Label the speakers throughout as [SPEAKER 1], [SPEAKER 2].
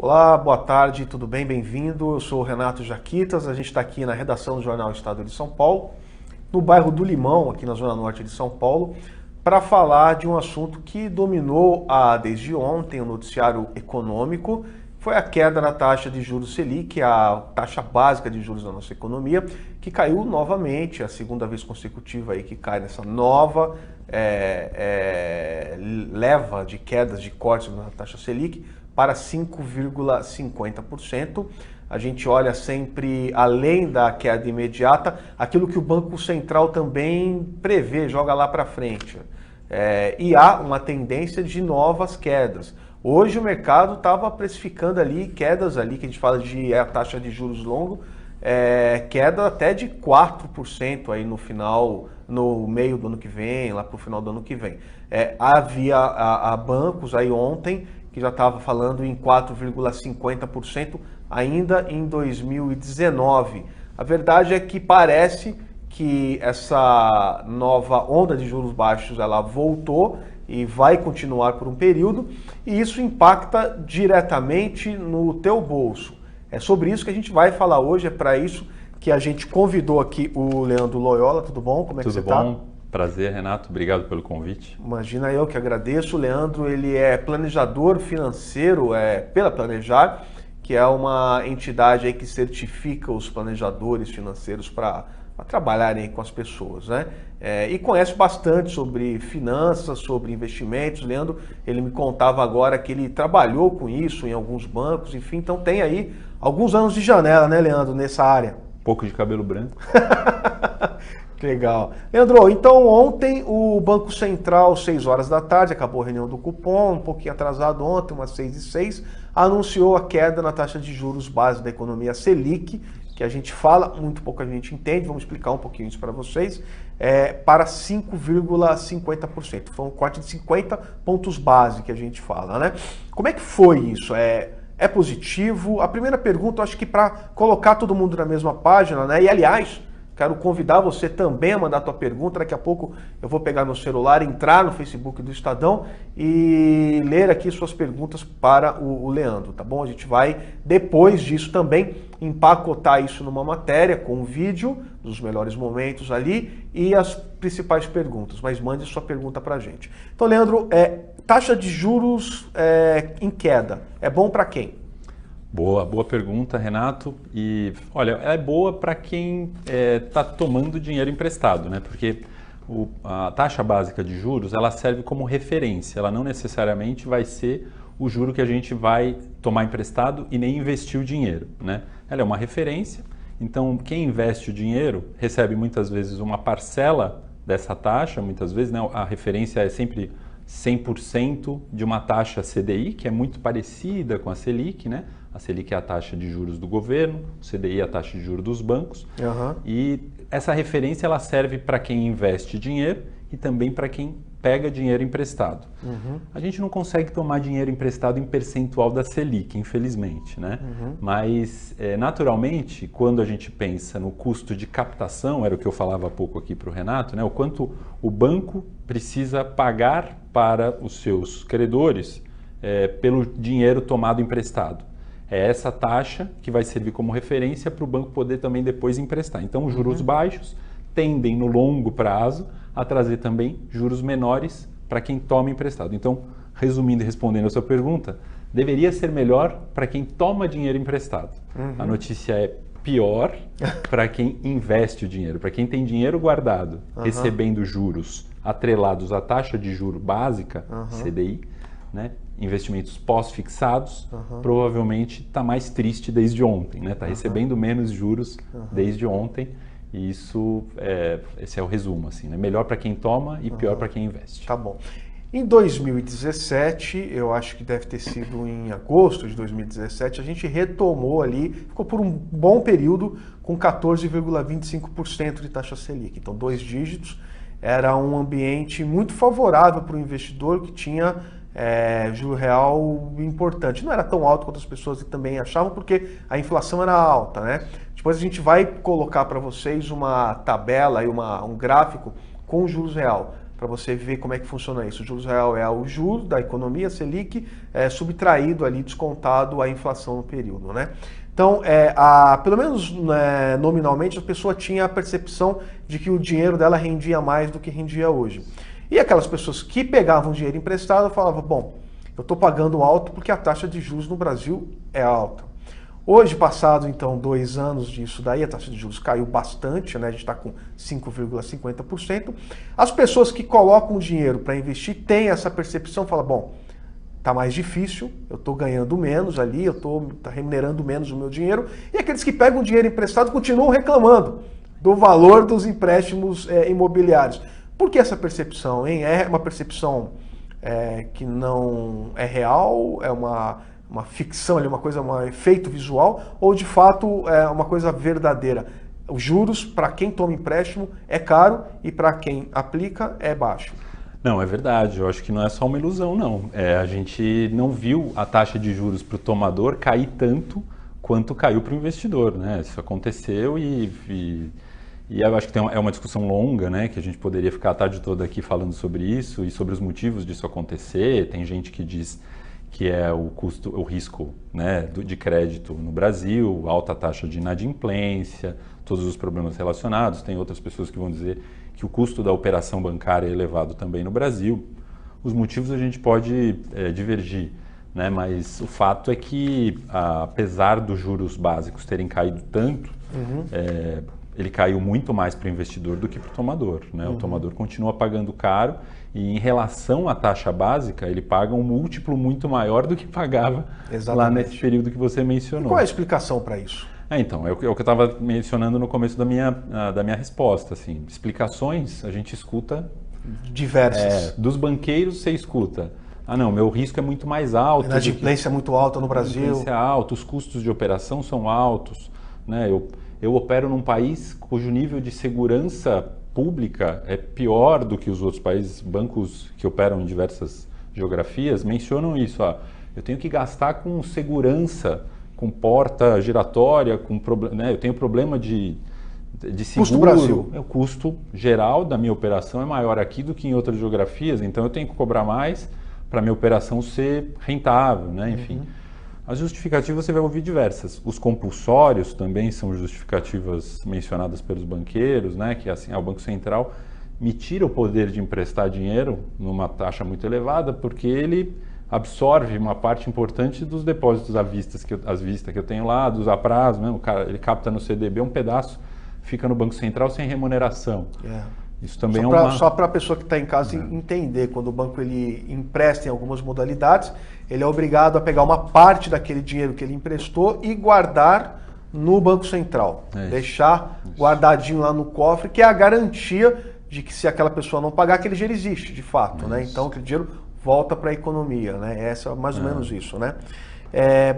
[SPEAKER 1] Olá, boa tarde, tudo bem? Bem-vindo. Eu sou o Renato Jaquitas, a gente está aqui na redação do Jornal Estado de São Paulo, no bairro do Limão, aqui na zona norte de São Paulo, para falar de um assunto que dominou desde ontem o noticiário econômico. Foi a queda na taxa de juros Selic, a taxa básica de juros da nossa economia, que caiu novamente, a segunda vez consecutiva aí que cai nessa nova leva de quedas, de cortes na taxa Selic, para 5,50%. A gente olha sempre, além da queda imediata, aquilo que o Banco Central também prevê, joga lá para frente. E há uma tendência de novas quedas. Hoje o mercado estava precificando ali quedas ali, que a gente fala de a taxa de juros longo, queda até de 4% aí no meio do ano que vem, lá para o final do ano que vem. Havia bancos aí ontem que já estava falando em 4,50% ainda em 2019. A verdade é que parece que essa nova onda de juros baixos ela voltou e vai continuar por um período, e isso impacta diretamente no teu bolso. É sobre isso que a gente vai falar hoje, é para isso que a gente convidou aqui o Leandro Loyola. Tudo bom? Como é que você está?
[SPEAKER 2] Tudo bom. Prazer, Renato. Obrigado pelo convite.
[SPEAKER 1] Imagina, eu que agradeço. O Leandro, ele é planejador financeiro pela Planejar, que é uma entidade aí que certifica os planejadores financeiros para trabalharem com as pessoas, né? E conhece bastante sobre finanças, sobre investimentos. Leandro, ele me contava agora que ele trabalhou com isso em alguns bancos, enfim, então tem aí alguns anos de janela, né, Leandro, nessa área.
[SPEAKER 2] Um pouco de cabelo branco.
[SPEAKER 1] Legal. Leandro, então ontem o Banco Central, 6 horas da tarde, acabou a reunião do cupom, um pouquinho atrasado ontem, umas 6h06, anunciou a queda na taxa de juros base da economia Selic, que a gente fala, muito pouco a gente entende, vamos explicar um pouquinho isso para vocês, para 5,50%. Foi um corte de 50 pontos base que a gente fala, né? Como é que foi isso? É positivo? A primeira pergunta, eu acho que para colocar todo mundo na mesma página, né? E aliás, quero convidar você também a mandar a tua pergunta. Daqui a pouco eu vou pegar meu celular, entrar no Facebook do Estadão e ler aqui suas perguntas para o Leandro, tá bom? A gente vai, depois disso também, empacotar isso numa matéria com um vídeo dos melhores momentos ali e as principais perguntas. Mas mande sua pergunta para a gente. Então, Leandro, taxa de juros em queda, é bom para quem?
[SPEAKER 2] Boa pergunta, Renato. E olha, é boa para quem está tomando dinheiro emprestado, né? Porque a taxa básica de juros ela serve como referência. Ela não necessariamente vai ser o juro que a gente vai tomar emprestado e nem investir o dinheiro, né? Ela é uma referência. Então, quem investe o dinheiro recebe muitas vezes uma parcela dessa taxa. Muitas vezes, né, a referência é sempre 100% de uma taxa CDI, que é muito parecida com a Selic, né? A Selic é a taxa de juros do governo, o CDI é a taxa de juros dos bancos.
[SPEAKER 1] Uhum.
[SPEAKER 2] E essa referência ela serve para quem investe dinheiro e também para quem pega dinheiro emprestado.
[SPEAKER 1] Uhum.
[SPEAKER 2] A gente não consegue tomar dinheiro emprestado em percentual da Selic, infelizmente, né?
[SPEAKER 1] Uhum.
[SPEAKER 2] Mas, naturalmente, quando a gente pensa no custo de captação, era o que eu falava há pouco aqui para o Renato, né? O quanto o banco precisa pagar para os seus credores pelo dinheiro tomado emprestado. É essa taxa que vai servir como referência para o banco poder também depois emprestar. Então, os juros baixos tendem, no longo prazo, a trazer também juros menores para quem toma emprestado. Então, resumindo e respondendo a sua pergunta, deveria ser melhor para quem toma dinheiro emprestado. A notícia é pior para quem investe o dinheiro, para quem tem dinheiro guardado, recebendo juros atrelados à taxa de juro básica, CDI, né? Investimentos pós-fixados, provavelmente está mais triste desde ontem, né? Está recebendo menos juros desde ontem, e esse é o resumo, assim, né? Melhor para quem toma e pior para quem investe.
[SPEAKER 1] Tá bom. Em 2017, eu acho que deve ter sido em agosto de 2017, a gente retomou ali, ficou por um bom período com 14,25% de taxa Selic. Então, 2 dígitos, era um ambiente muito favorável para o investidor que tinha juro real importante. Não era tão alto quanto as pessoas também achavam, porque a inflação era alta, né? Depois a gente vai colocar para vocês uma tabela e um gráfico com juros real, para você ver como é que funciona isso. O juros real é o juro da economia, Selic, subtraído ali, descontado a inflação no período, né? Então, pelo menos nominalmente, a pessoa tinha a percepção de que o dinheiro dela rendia mais do que rendia hoje. E aquelas pessoas que pegavam dinheiro emprestado falavam, bom, eu estou pagando alto porque a taxa de juros no Brasil é alta. Hoje, passado então 2 anos disso daí, a taxa de juros caiu bastante, né? A gente está com 5,50%. As pessoas que colocam dinheiro para investir têm essa percepção, falam, bom, tá mais difícil, eu estou ganhando menos ali, eu estou remunerando menos o meu dinheiro. E aqueles que pegam dinheiro emprestado continuam reclamando do valor dos empréstimos imobiliários. Por que essa percepção, hein? É uma percepção que não é real, é uma ficção, uma coisa, um efeito visual, ou de fato é uma coisa verdadeira? Os juros, para quem toma empréstimo, é caro e para quem aplica é baixo.
[SPEAKER 2] Não, é verdade. Eu acho que não é só uma ilusão, não. A gente não viu a taxa de juros para o tomador cair tanto quanto caiu para o investidor, né? Isso aconteceu e eu acho que é uma discussão longa, né? Que a gente poderia ficar a tarde toda aqui falando sobre isso e sobre os motivos disso acontecer. Tem gente que diz que é o risco, né, de crédito no Brasil, alta taxa de inadimplência, todos os problemas relacionados. Tem outras pessoas que vão dizer que o custo da operação bancária é elevado também no Brasil. Os motivos a gente pode divergir, né? Mas o fato é que, apesar dos juros básicos terem caído tanto, ele caiu muito mais para o investidor do que para o tomador, né? O tomador continua pagando caro e, em relação à taxa básica, ele paga um múltiplo muito maior do que pagava lá nesse período que você mencionou.
[SPEAKER 1] E qual é a explicação para isso?
[SPEAKER 2] Então, é o que eu estava mencionando no começo da minha resposta. Assim, explicações a gente escuta
[SPEAKER 1] diversas.
[SPEAKER 2] Dos banqueiros você escuta. Não, meu risco é muito mais alto.
[SPEAKER 1] A inadimplência é muito alta no Brasil. A inadimplência
[SPEAKER 2] é alta, os custos de operação são altos, né? Eu opero num país cujo nível de segurança pública é pior do que os outros países. Bancos que operam em diversas geografias mencionam isso. Eu tenho que gastar com segurança, com porta giratória, né? Eu tenho problema de seguro.
[SPEAKER 1] Custo Brasil.
[SPEAKER 2] O custo geral da minha operação é maior aqui do que em outras geografias, então eu tenho que cobrar mais para a minha operação ser rentável, né? Enfim. As justificativas você vai ouvir diversas. Os compulsórios também são justificativas mencionadas pelos banqueiros, né? Que assim, o Banco Central me tira o poder de emprestar dinheiro numa taxa muito elevada, porque ele absorve uma parte importante dos depósitos à vista que eu tenho lá, dos a prazo, né? Ele capta no CDB um pedaço, fica no Banco Central sem remuneração. Isso também
[SPEAKER 1] só para a pessoa que está em casa entender, quando o banco ele empresta em algumas modalidades, ele é obrigado a pegar uma parte daquele dinheiro que ele emprestou e guardar no Banco Central. Deixar guardadinho lá no cofre, que é a garantia de que se aquela pessoa não pagar, aquele dinheiro existe, de fato, né? Então aquele dinheiro volta para a economia, né? Mais ou menos isso, né?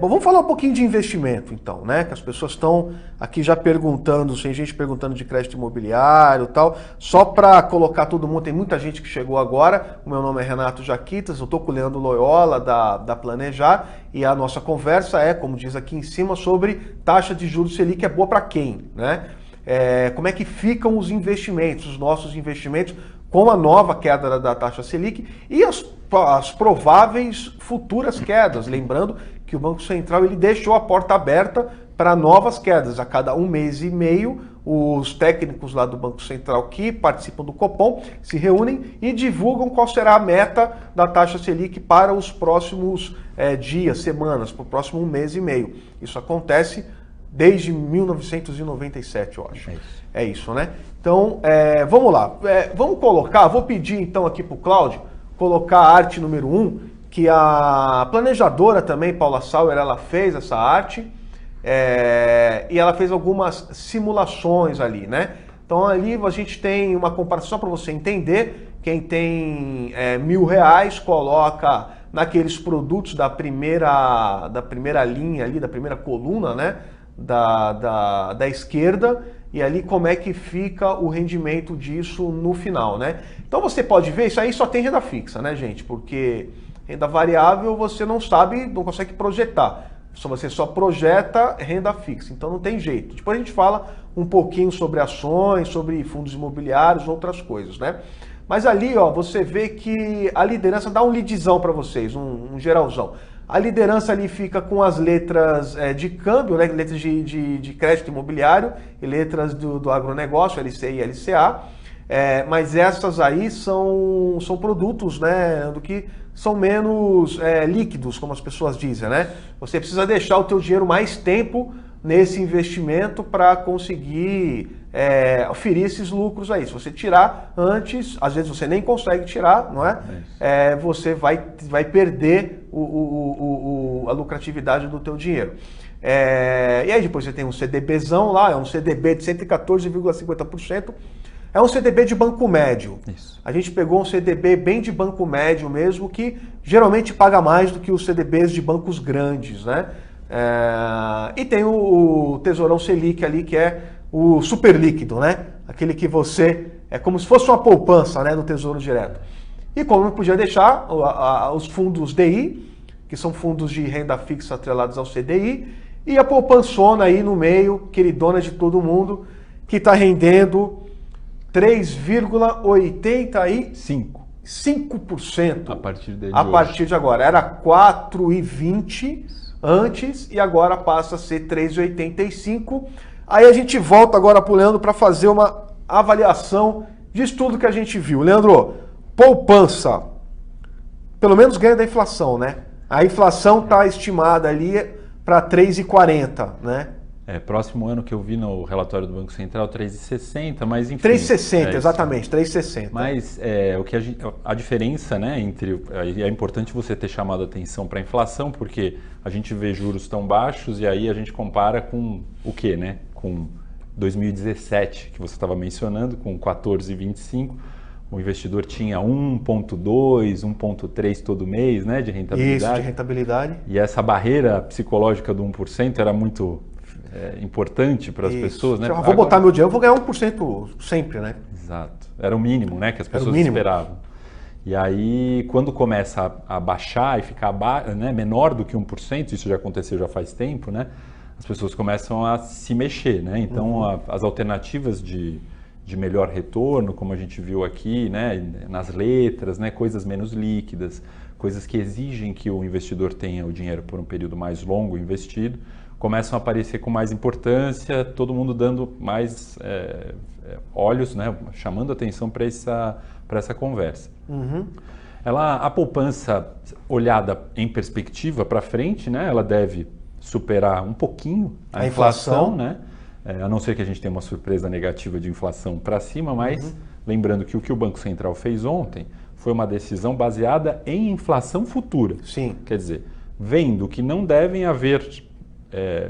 [SPEAKER 1] Bom, vamos falar um pouquinho de investimento, então, né? Que as pessoas estão aqui já perguntando, tem gente perguntando de crédito imobiliário e tal. Só para colocar todo mundo, tem muita gente que chegou agora. O meu nome é Renato Jaquitas, eu estou com o Leandro Loyola da Planejar e a nossa conversa é, como diz aqui em cima, sobre taxa de juros Selic é boa para quem, né? Como é que ficam os investimentos, os nossos investimentos, com a nova queda da taxa Selic e as prováveis futuras quedas. Lembrando que o Banco Central ele deixou a porta aberta para novas quedas. A cada 1 mês e meio, os técnicos lá do Banco Central que participam do Copom se reúnem e divulgam qual será a meta da taxa Selic para os próximos dias, semanas, para o próximo 1 mês e meio. Isso acontece desde 1997, eu acho. É isso, né? Então, vamos lá. Vamos colocar, vou pedir então aqui para o Cláudio colocar a arte número 1, que a planejadora também, Paula Sauer, ela fez essa arte e ela fez algumas simulações ali, né? Então ali a gente tem uma comparação para você entender. Quem tem R$1.000 coloca naqueles produtos da primeira linha ali, da primeira coluna, né? Da esquerda, e ali como é que fica o rendimento disso no final, né? Então você pode ver, isso aí só tem renda fixa, né, gente? Porque renda variável você não sabe, não consegue projetar. Você só projeta renda fixa, então não tem jeito. Depois a gente fala um pouquinho sobre ações, sobre fundos imobiliários, outras coisas, né? Mas ali, ó, você vê que a liderança dá um leadzão para vocês, um geralzão. A liderança ali fica com as letras de câmbio, né, letras de crédito imobiliário e letras do agronegócio, LCI e LCA. Mas essas aí são produtos, né, do que são menos líquidos, como as pessoas dizem, né? Você precisa deixar o teu dinheiro mais tempo nesse investimento para conseguir oferir esses lucros aí. Se você tirar antes, às vezes você nem consegue tirar, não é? Você vai perder a lucratividade do teu dinheiro. E aí depois você tem um CDBzão lá, é um CDB de 114,50%. É um CDB de banco médio.
[SPEAKER 2] Isso.
[SPEAKER 1] A gente pegou um CDB bem de banco médio mesmo, que geralmente paga mais do que os CDBs de bancos grandes, né? E tem o Tesourão Selic ali, que é o super líquido, né? Aquele que você... É como se fosse uma poupança, né, no Tesouro Direto. E como não podia deixar, os fundos DI, que são fundos de renda fixa atrelados ao CDI, e a poupançona aí no meio, queridona de todo mundo, que está rendendo 3,85% a partir de agora. Era 4,20 antes e agora passa a ser 3,85. Aí a gente volta agora para o Leandro para fazer uma avaliação disso tudo que a gente viu. Leandro, poupança, pelo menos ganha da inflação, né? A inflação está estimada ali para 3,40, né?
[SPEAKER 2] Próximo ano que eu vi no relatório do Banco Central, 3,60, mas enfim...
[SPEAKER 1] 3,60, exatamente, 3,60.
[SPEAKER 2] Mas a diferença, né, é importante você ter chamado a atenção para a inflação, porque a gente vê juros tão baixos e aí a gente compara com o quê, né? Com 2017, que você estava mencionando, com 14,25, o investidor tinha 1,2, 1,3 todo mês, né, de rentabilidade.
[SPEAKER 1] Isso, de rentabilidade.
[SPEAKER 2] E essa barreira psicológica do 1% era muito... importante para as pessoas, né?
[SPEAKER 1] Vou botar meu dinheiro, eu vou ganhar 1% sempre, né?
[SPEAKER 2] Exato. Era o mínimo, né, que as pessoas esperavam. E aí, quando começa a baixar e ficar menor do que 1%, isso já aconteceu já faz tempo, né? As pessoas começam a se mexer, né? Então, as alternativas de melhor retorno, como a gente viu aqui, né, nas letras, né, coisas menos líquidas, coisas que exigem que o investidor tenha o dinheiro por um período mais longo investido, começam a aparecer com mais importância, todo mundo dando mais olhos, né, chamando atenção para essa conversa. A poupança olhada em perspectiva para frente, né, ela deve superar um pouquinho a inflação, né, a não ser que a gente tenha uma surpresa negativa de inflação para cima, mas lembrando que o o Banco Central fez ontem foi uma decisão baseada em inflação futura.
[SPEAKER 1] Sim.
[SPEAKER 2] Quer dizer, vendo que não devem haver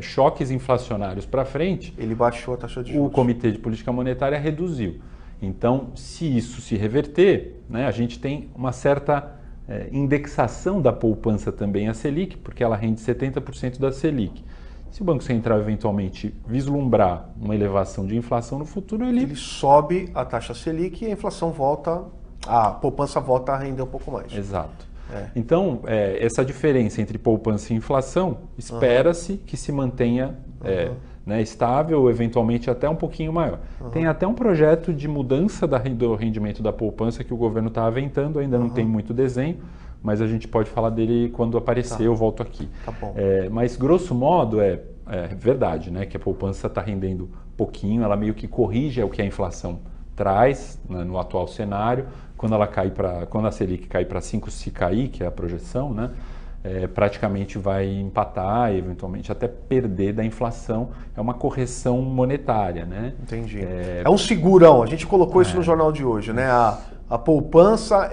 [SPEAKER 2] choques inflacionários para frente,
[SPEAKER 1] ele baixou a taxa de juros.
[SPEAKER 2] O Comitê de Política Monetária reduziu. Então, se isso se reverter, né, a gente tem uma certa indexação da poupança também à Selic, porque ela rende 70% da Selic. Se o Banco Central eventualmente vislumbrar uma elevação de inflação no futuro, ele
[SPEAKER 1] sobe a taxa Selic e a inflação a poupança volta a render um pouco mais.
[SPEAKER 2] Exato. Então, essa diferença entre poupança e inflação, espera-se que se mantenha estável ou eventualmente até um pouquinho maior. Tem até um projeto de mudança do rendimento da poupança que o governo está aventando, ainda não tem muito desenho, mas a gente pode falar dele quando aparecer, eu volto aqui.
[SPEAKER 1] Tá bom.
[SPEAKER 2] Mas, grosso modo, é verdade, né, que a poupança está rendendo pouquinho, ela meio que corrige o que a inflação traz, né, no atual cenário. Quando a Selic cai para 5, se cair, que é a projeção, né, praticamente vai empatar e eventualmente até perder da inflação. É uma correção monetária, né?
[SPEAKER 1] Entendi. É um segurão, a gente colocou isso no jornal de hoje, né? A poupança,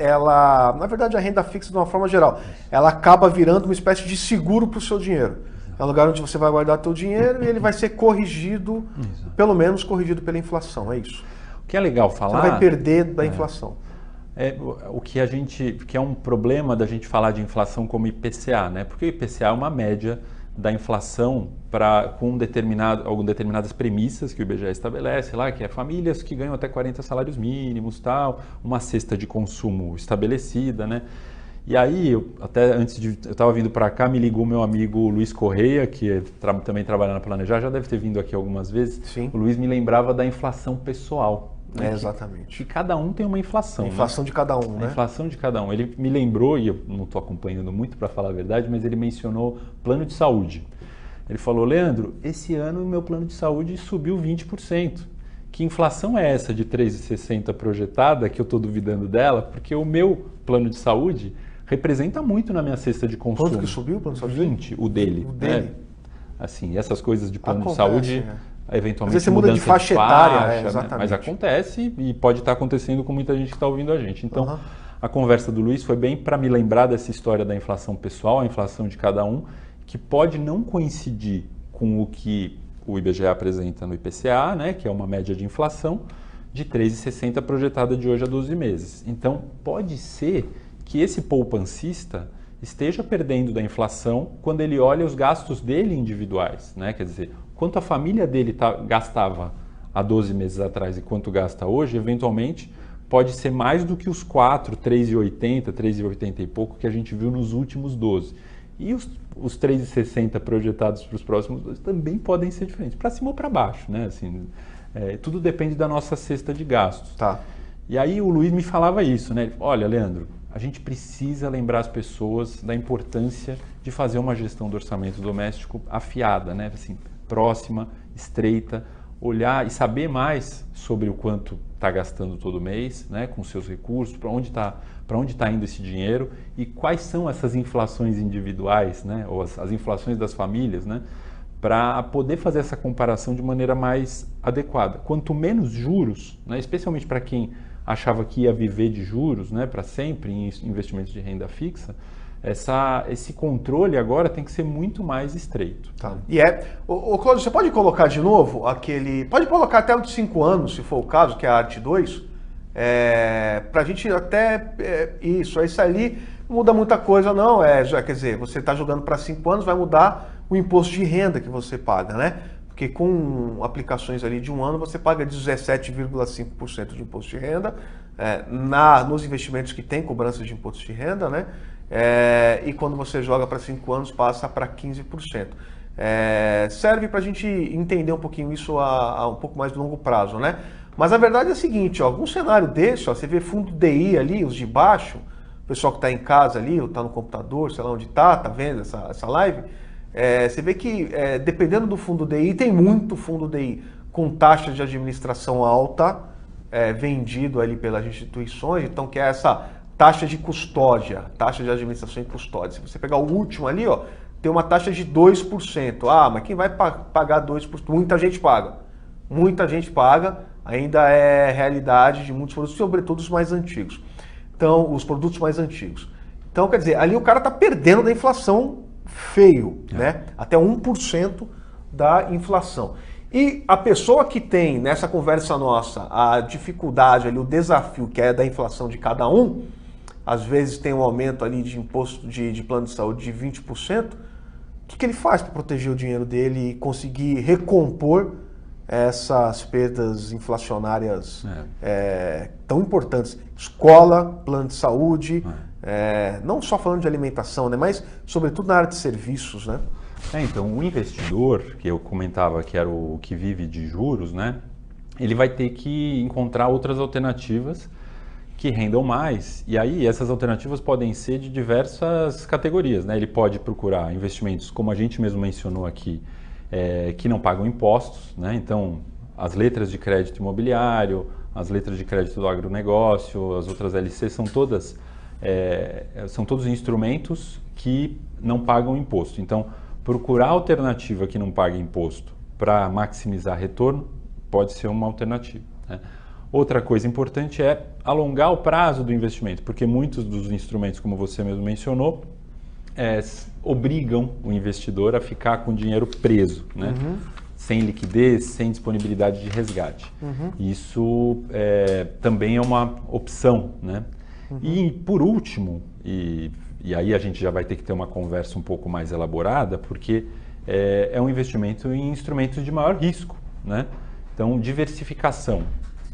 [SPEAKER 1] na verdade a renda fixa de uma forma geral, ela acaba virando uma espécie de seguro para o seu dinheiro. É um lugar onde você vai guardar seu dinheiro e ele vai ser corrigido, pelo menos corrigido pela inflação, é isso.
[SPEAKER 2] O que é legal falar...
[SPEAKER 1] Você vai perder da inflação.
[SPEAKER 2] Que é um problema da gente falar de inflação como IPCA, né? Porque o IPCA é uma média da inflação com determinadas premissas que o IBGE estabelece lá, que é famílias que ganham até 40 salários mínimos, tal, uma cesta de consumo estabelecida, né? E aí, eu estava vindo para cá, me ligou meu amigo Luiz Correia, que também trabalha na Planejar, já deve ter vindo aqui algumas vezes.
[SPEAKER 1] Sim.
[SPEAKER 2] O Luiz me lembrava da inflação pessoal. né?
[SPEAKER 1] Exatamente.
[SPEAKER 2] Que cada um tem uma inflação.
[SPEAKER 1] A inflação, né? De cada um, né?
[SPEAKER 2] A inflação de cada um. Ele me lembrou, e eu não estou acompanhando muito para falar a verdade, mas ele mencionou plano de saúde. Ele falou, Leandro, esse ano o meu plano de saúde subiu 20%. Que inflação é essa de 3,60 projetada, que eu estou duvidando dela? Porque o meu plano de saúde representa muito na minha cesta de consumo.
[SPEAKER 1] Quanto que subiu o plano de saúde?
[SPEAKER 2] 20, o dele.
[SPEAKER 1] O dele.
[SPEAKER 2] Né? Assim, essas coisas de plano de
[SPEAKER 1] Acontece,
[SPEAKER 2] saúde, eventualmente
[SPEAKER 1] às vezes você muda de faixa etária, exatamente.
[SPEAKER 2] Né? Mas acontece e pode estar acontecendo com muita gente que está ouvindo a gente. Então, a conversa do Luiz foi bem para me lembrar dessa história da inflação pessoal, a inflação de cada um, que pode não coincidir com o que o IBGE apresenta no IPCA, né, que é uma média de inflação de 3,60 projetada de hoje a 12 meses. Então, pode ser que esse poupancista esteja perdendo da inflação quando ele olha os gastos dele individuais, né? Quer dizer, quanto a família dele gastava há 12 meses atrás e quanto gasta hoje, eventualmente pode ser mais do que os 3,80, 3,80 e pouco que a gente viu nos últimos 12. E os 3,60 projetados para os próximos 12 também podem ser diferentes, para cima ou para baixo, né? Assim, tudo depende da nossa cesta de gastos.
[SPEAKER 1] Tá.
[SPEAKER 2] E aí o Luiz me falava isso, né? Ele falou, olha, Leandro, a gente precisa lembrar as pessoas da importância de fazer uma gestão do orçamento doméstico afiada, né? Assim, próxima, estreita, olhar e saber mais sobre o quanto está gastando todo mês, né? Com seus recursos, para onde está indo esse dinheiro e quais são essas inflações individuais, né? Ou as inflações das famílias, né? Para poder fazer essa comparação de maneira mais adequada. Quanto menos juros, né? Especialmente para quem achava que ia viver de juros, né, para sempre em investimentos de renda fixa, esse controle agora tem que ser muito mais estreito.
[SPEAKER 1] Tá. E Cláudio, você pode colocar de novo pode colocar até o de 5 anos, se for o caso, que é a arte 2, para a gente até, isso ali não muda muita coisa não, quer dizer, você está jogando para 5 anos, vai mudar o imposto de renda que você paga, né? Porque com aplicações ali de 1 ano, você paga 17,5% de imposto de renda nos investimentos que tem cobrança de imposto de renda, né? E quando você joga para 5 anos, passa para 15%. Serve para a gente entender um pouquinho isso a um pouco mais de longo prazo, né? Mas a verdade é a seguinte, algum cenário desse, você vê fundo DI ali, os de baixo, o pessoal que está em casa ali, ou está no computador, sei lá onde está vendo essa live, você vê que dependendo do fundo DI, tem muito fundo DI com taxa de administração alta, vendido ali pelas instituições, então que é essa taxa de custódia, taxa de administração e custódia. Se você pegar o último ali, tem uma taxa de 2%. Mas quem vai pagar 2%? Muita gente paga, ainda é realidade de muitos produtos, sobretudo os mais antigos. Então, os produtos mais antigos. Então, quer dizer, ali o cara está perdendo da inflação feio, né? Até 1% da inflação. E a pessoa que tem, nessa conversa nossa, a dificuldade ali, o desafio que é da inflação de cada um, às vezes tem um aumento ali de imposto de plano de saúde de 20%, o que ele faz para proteger o dinheiro dele e conseguir recompor essas perdas inflacionárias tão importantes? Escola, plano de saúde, não só falando de alimentação, né, mas sobretudo na área de serviços, né?
[SPEAKER 2] Então, o investidor, que eu comentava que era o que vive de juros, né, ele vai ter que encontrar outras alternativas que rendam mais. E aí, essas alternativas podem ser de diversas categorias, né? Ele pode procurar investimentos, como a gente mesmo mencionou aqui, que não pagam impostos, né? Então, as letras de crédito imobiliário, as letras de crédito do agronegócio, as outras LCs são todos instrumentos que não pagam imposto. Então, procurar alternativa que não pague imposto para maximizar retorno pode ser uma alternativa, né? Outra coisa importante é alongar o prazo do investimento, porque muitos dos instrumentos, como você mesmo mencionou, obrigam o investidor a ficar com o dinheiro preso, né? Sem liquidez, sem disponibilidade de resgate. Isso também é uma opção, né? E por último, e aí a gente já vai ter que ter uma conversa um pouco mais elaborada, porque é um investimento em instrumentos de maior risco, né? Então, diversificação,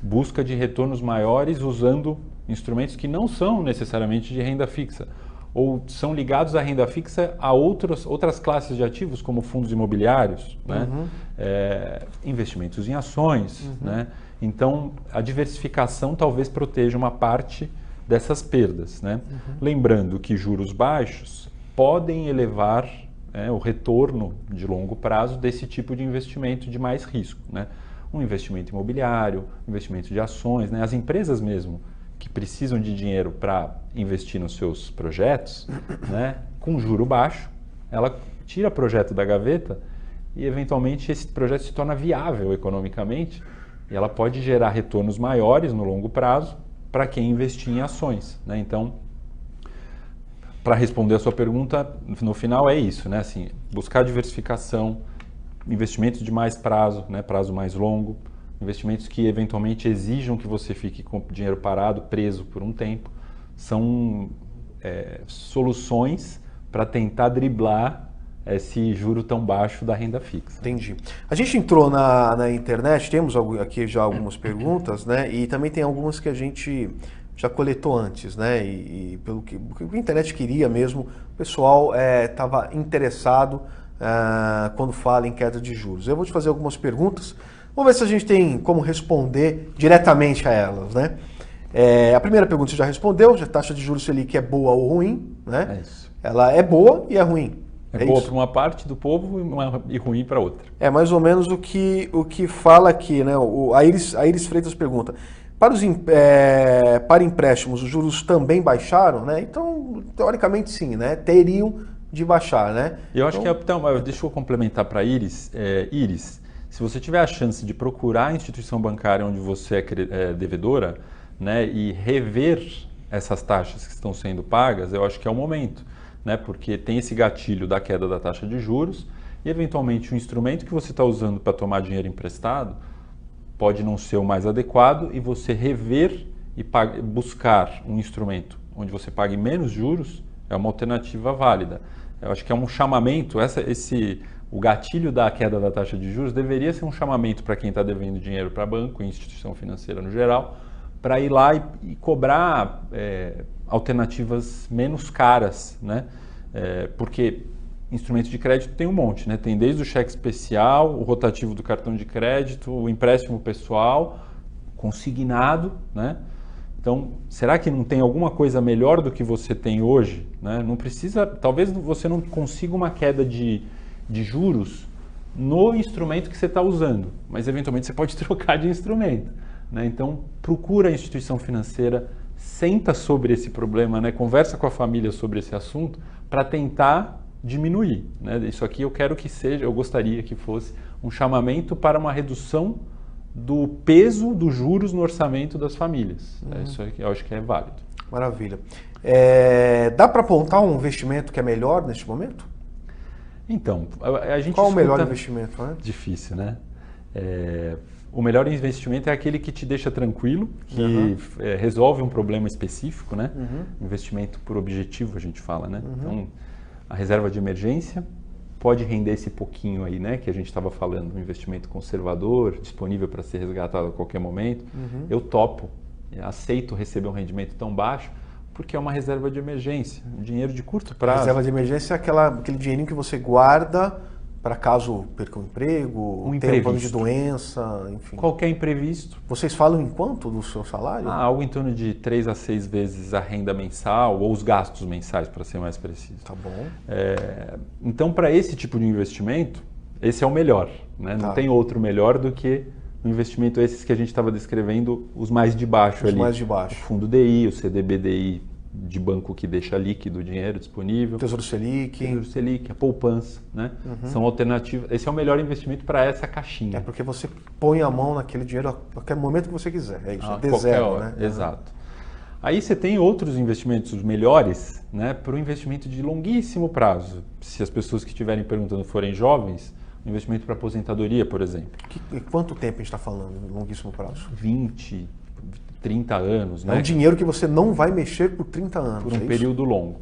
[SPEAKER 2] busca de retornos maiores usando instrumentos que não são necessariamente de renda fixa. ou são ligados à renda fixa a outras classes de ativos, como fundos imobiliários, né? Investimentos em ações. Né? Então, a diversificação talvez proteja uma parte dessas perdas. Né? Lembrando que juros baixos podem elevar o retorno de longo prazo desse tipo de investimento de mais risco. Né? Um investimento imobiliário, investimento de ações, né? As empresas mesmo que precisam de dinheiro para investir nos seus projetos, né? Com juro baixo, ela tira o projeto da gaveta e eventualmente esse projeto se torna viável economicamente e ela pode gerar retornos maiores no longo prazo para quem investir em ações. Né? Então, para responder a sua pergunta, no final é isso, né? Assim, buscar diversificação, investimentos de mais prazo, né? Prazo mais longo, investimentos que eventualmente exijam que você fique com dinheiro parado, preso por um tempo, são soluções para tentar driblar esse juro tão baixo da renda fixa.
[SPEAKER 1] Entendi. A gente entrou na internet, temos aqui já algumas perguntas, né? E também tem algumas que a gente já coletou antes, né? E pelo que a internet queria mesmo, o pessoal estava interessado quando fala em queda de juros. Eu vou te fazer algumas perguntas, vamos ver se a gente tem como responder diretamente a elas, né? A primeira pergunta você já respondeu, a taxa de juros Selic é boa ou ruim, né?
[SPEAKER 2] É isso.
[SPEAKER 1] Ela é boa e é ruim.
[SPEAKER 2] É boa para uma parte do povo e ruim para outra.
[SPEAKER 1] É mais ou menos o que fala aqui, né? A Iris Freitas pergunta: para empréstimos, os juros também baixaram, né? Então, teoricamente sim, né? Teriam de baixar, né?
[SPEAKER 2] Eu acho que deixa eu complementar para Iris. Iris, se você tiver a chance de procurar a instituição bancária onde você é devedora, né, e rever essas taxas que estão sendo pagas, eu acho que é o momento, né? Porque tem esse gatilho da queda da taxa de juros e, eventualmente, o instrumento que você está usando para tomar dinheiro emprestado pode não ser o mais adequado e você rever e buscar um instrumento onde você pague menos juros é uma alternativa válida. Eu acho que é um chamamento, o gatilho da queda da taxa de juros deveria ser um chamamento para quem está devendo dinheiro para banco e instituição financeira no geral, para ir lá e cobrar alternativas menos caras, né? Porque instrumento de crédito tem um monte, né? Tem desde o cheque especial, o rotativo do cartão de crédito, o empréstimo pessoal, consignado, né? Então, será que não tem alguma coisa melhor do que você tem hoje? Né? Não precisa, talvez você não consiga uma queda de juros no instrumento que você está usando, mas eventualmente você pode trocar de instrumento. Né? Então, procura a instituição financeira, senta sobre esse problema, né? Conversa com a família sobre esse assunto para tentar diminuir. Né? Isso aqui eu gostaria que fosse um chamamento para uma redução do peso dos juros no orçamento das famílias. Isso aqui eu acho que é válido.
[SPEAKER 1] Maravilha. Dá para apontar um investimento que é melhor neste momento?
[SPEAKER 2] Então, a gente
[SPEAKER 1] Qual o melhor investimento? Né?
[SPEAKER 2] Difícil, né? O melhor investimento é aquele que te deixa tranquilo, que resolve um problema específico, né? Investimento por objetivo, a gente fala, né? Então, a reserva de emergência pode render esse pouquinho aí, né? Que a gente estava falando, um investimento conservador, disponível para ser resgatado a qualquer momento. Eu topo, aceito receber um rendimento tão baixo, porque é uma reserva de emergência, um dinheiro de curto prazo.
[SPEAKER 1] A reserva de emergência é aquele dinheirinho que você guarda para caso perca um emprego, tenha um plano de doença, enfim.
[SPEAKER 2] Qualquer imprevisto.
[SPEAKER 1] Vocês falam em quanto do seu salário?
[SPEAKER 2] Algo em torno de 3 a 6 vezes a renda mensal ou os gastos mensais, para ser mais preciso.
[SPEAKER 1] Tá bom.
[SPEAKER 2] Então, para esse tipo de investimento, esse é o melhor. Né? Não tem outro melhor do que o investimento esses que a gente estava descrevendo, os mais de baixo ali.
[SPEAKER 1] Os mais de baixo.
[SPEAKER 2] O fundo DI, o CDBDI de banco que deixa líquido o dinheiro disponível.
[SPEAKER 1] Tesouro Selic.
[SPEAKER 2] A poupança, né? São alternativas. Esse é o melhor investimento para essa caixinha.
[SPEAKER 1] É porque você põe a mão naquele dinheiro a qualquer momento que você quiser. É isso,
[SPEAKER 2] de zero, né? Exato. Aí você tem outros investimentos melhores, né? Para o investimento de longuíssimo prazo. Se as pessoas que estiverem perguntando forem jovens, investimento para aposentadoria, por exemplo.
[SPEAKER 1] E quanto tempo a gente está falando de longuíssimo prazo?
[SPEAKER 2] 20, 30 anos.
[SPEAKER 1] É um dinheiro que você não vai mexer por 30 anos.
[SPEAKER 2] Por um período longo.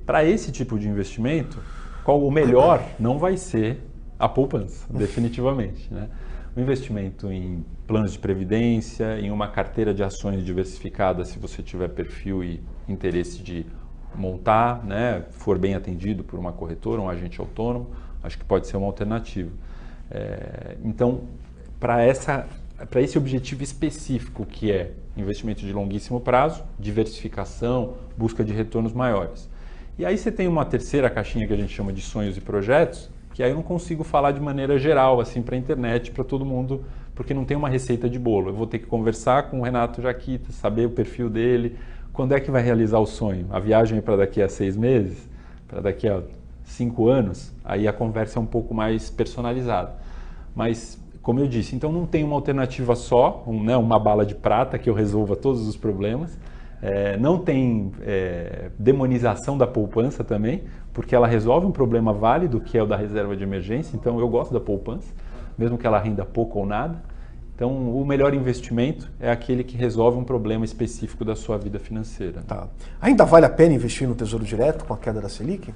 [SPEAKER 2] Para esse tipo de investimento, o melhor não vai ser a poupança, definitivamente. Né? O investimento em planos de previdência, em uma carteira de ações diversificada, se você tiver perfil e interesse de montar, né, for bem atendido por uma corretora, um agente autônomo, acho que pode ser uma alternativa. Então, para esse objetivo específico que é investimento de longuíssimo prazo, diversificação, busca de retornos maiores. E aí você tem uma terceira caixinha que a gente chama de sonhos e projetos, que aí eu não consigo falar de maneira geral, assim, para a internet, para todo mundo, porque não tem uma receita de bolo. Eu vou ter que conversar com o Renato Jaquita, saber o perfil dele, quando é que vai realizar o sonho? A viagem é para daqui a 6 meses? Para daqui a 5 anos? Aí a conversa é um pouco mais personalizada. Mas, como eu disse, então não tem uma alternativa só, uma bala de prata que eu resolva todos os problemas. Não tem demonização da poupança também, porque ela resolve um problema válido, que é o da reserva de emergência. Então eu gosto da poupança, mesmo que ela renda pouco ou nada. Então o melhor investimento é aquele que resolve um problema específico da sua vida financeira.
[SPEAKER 1] Tá. Ainda vale a pena investir no Tesouro Direto com a queda da Selic?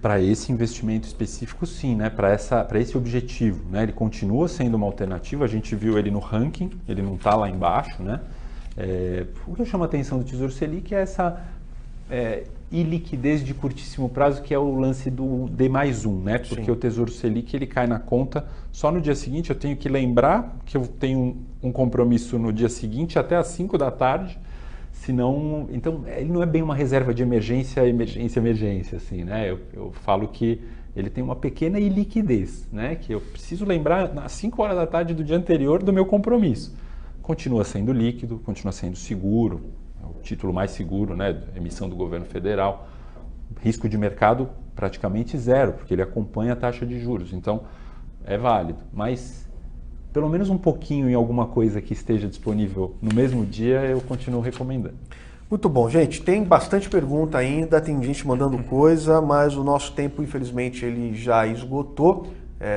[SPEAKER 2] Para esse investimento específico, sim, né? Para esse objetivo, né? Ele continua sendo uma alternativa, a gente viu ele no ranking, ele não está lá embaixo, né? O que chama a atenção do Tesouro Selic é essa iliquidez de curtíssimo prazo, que é o lance do D+1, né? Porque Sim. O Tesouro Selic ele cai na conta só no dia seguinte, eu tenho que lembrar que eu tenho um compromisso no dia seguinte até às 5 da tarde, senão, então ele não é bem uma reserva de emergência, assim, né? Eu falo que ele tem uma pequena iliquidez, né? Que eu preciso lembrar às 5 horas da tarde do dia anterior do meu compromisso. Continua sendo líquido, continua sendo seguro, é o título mais seguro, né? Emissão do governo federal. Risco de mercado praticamente zero, porque ele acompanha a taxa de juros, então é válido. Mas pelo menos um pouquinho em alguma coisa que esteja disponível no mesmo dia, eu continuo recomendando.
[SPEAKER 1] Muito bom, gente. Tem bastante pergunta ainda, tem gente mandando coisa, mas o nosso tempo, infelizmente, ele já esgotou.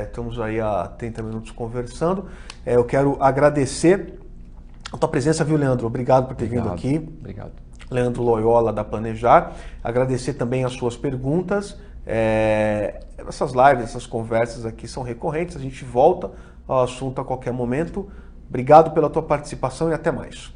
[SPEAKER 1] Estamos aí há 30 minutos conversando. Eu quero agradecer a tua presença, viu, Leandro? Obrigado por ter vindo aqui.
[SPEAKER 2] Obrigado.
[SPEAKER 1] Leandro Loyola, da Planejar. Agradecer também as suas perguntas. Essas lives, essas conversas aqui são recorrentes. A gente volta ao assunto a qualquer momento. Obrigado pela tua participação e até mais.